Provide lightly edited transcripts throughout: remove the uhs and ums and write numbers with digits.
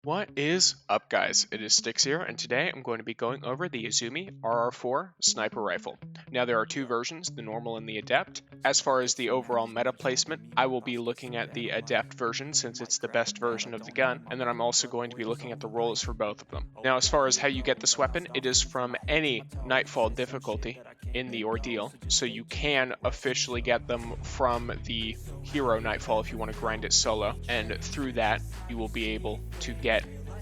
What is up, guys? It is Styx here, and today I'm going to be going over the Uzume RR4 sniper rifle. Now, there are two versions, the normal and the Adept. As far as the overall meta placement, I will be looking at the Adept version since it's the best version of the gun, and then I'm also going to be looking at the rolls for both of them. Now, as far as how you get this weapon, it is from any Nightfall difficulty in the Ordeal, so you can officially get them from the Hero Nightfall if you want to grind it solo, and through that you will be able to get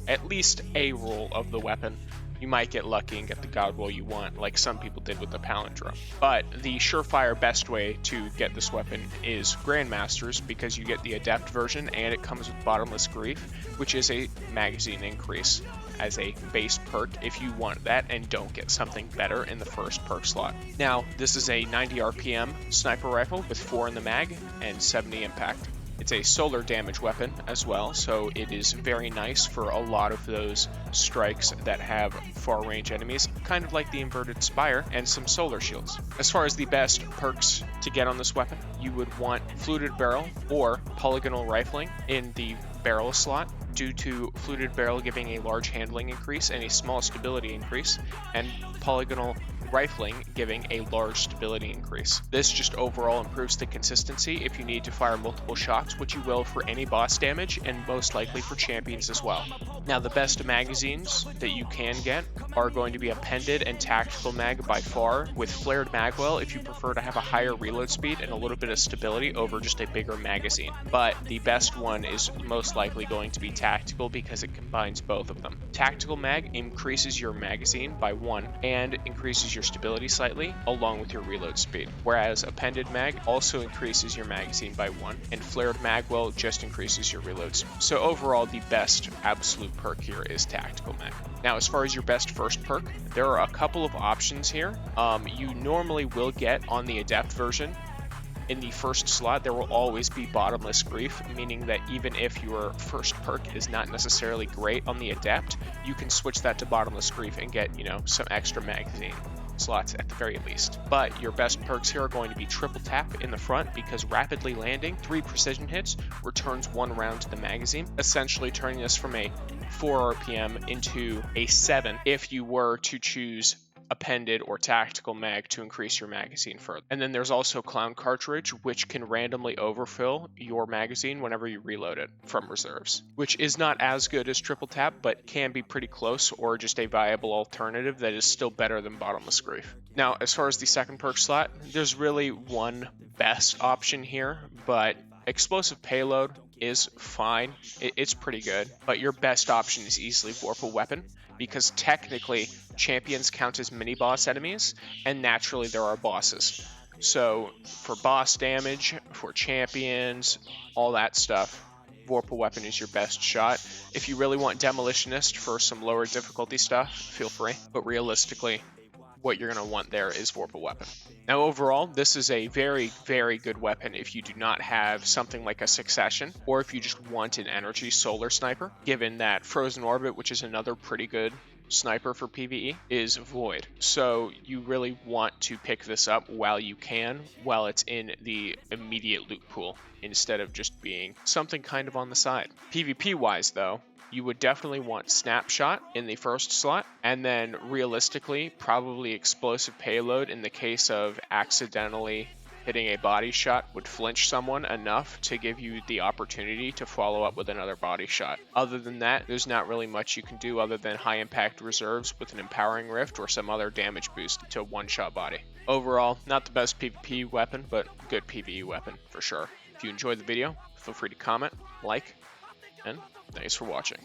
at least a roll of the weapon. You might get lucky and get the god roll you want, like some people did with the Palindrome. But the surefire best way to get this weapon is Grandmasters, because you get the Adept version and it comes with Bottomless Grief, which is a magazine increase as a base perk if you want that and don't get something better in the first perk slot. Now, this is a 90 RPM sniper rifle with 4 in the mag and 70 impact. It's a solar damage weapon as well, so it is very nice for a lot of those strikes that have far range enemies, kind of like the inverted spire and some solar shields. As far as the best perks to get on this weapon, you would want fluted barrel or polygonal rifling in the barrel slot, due to fluted barrel giving a large handling increase and a small stability increase, and polygonal rifling giving a large stability increase. This just overall improves the consistency if you need to fire multiple shots, which you will for any boss damage and most likely for champions as well. Now, the best magazines that you can get are going to be appended and tactical mag by far, with flared magwell if you prefer to have a higher reload speed and a little bit of stability over just a bigger magazine. But the best one is most likely going to be tactical because it combines both of them. Tactical mag increases your magazine by 1 and increases your stability slightly along with your reload speed, whereas appended mag also increases your magazine by 1 and flared magwell just increases your reloads. So overall, the best absolute perk here is tactical mag. Now, as far as your best first perk, there are a couple of options here. You normally will get on the Adept version, in the first slot, there will always be Bottomless Grief, meaning that even if your first perk is not necessarily great on the Adept, you can switch that to Bottomless Grief and get, some extra magazine slots at the very least. But your best perks here are going to be triple tap in the front, because rapidly landing 3 precision hits returns 1 round to the magazine, essentially turning this from a 4 RPM into a 7 if you were to choose appended or tactical mag to increase your magazine further. And then there's also Clown Cartridge, which can randomly overfill your magazine whenever you reload it from reserves, which is not as good as triple tap, but can be pretty close, or just a viable alternative that is still better than Bottomless Grief. Now, as far as the second perk slot, there's really one best option here, but Explosive Payload is fine. It's pretty good, but your best option is easily Vorpal Weapon, because technically champions count as mini boss enemies, and naturally there are bosses. So for boss damage, for champions, all that stuff, Vorpal Weapon is your best shot. If you really want Demolitionist for some lower difficulty stuff, feel free, but realistically, what you're going to want there is Vorpal Weapon. Now, overall, this is a very, very good weapon if you do not have something like a Succession, or if you just want an energy solar sniper, given that Frozen Orbit, which is another pretty good sniper for PvE, is void. So you really want to pick this up while you can, while it's in the immediate loot pool, instead of just being something kind of on the side. PvP wise though, you would definitely want Snapshot in the first slot, and then realistically, probably Explosive Payload in the case of accidentally hitting a body shot would flinch someone enough to give you the opportunity to follow up with another body shot. Other than that, there's not really much you can do other than high impact reserves with an Empowering Rift or some other damage boost to one-shot body. Overall, not the best PvP weapon, but good PvE weapon for sure. If you enjoyed the video, feel free to comment, like, and thanks for watching.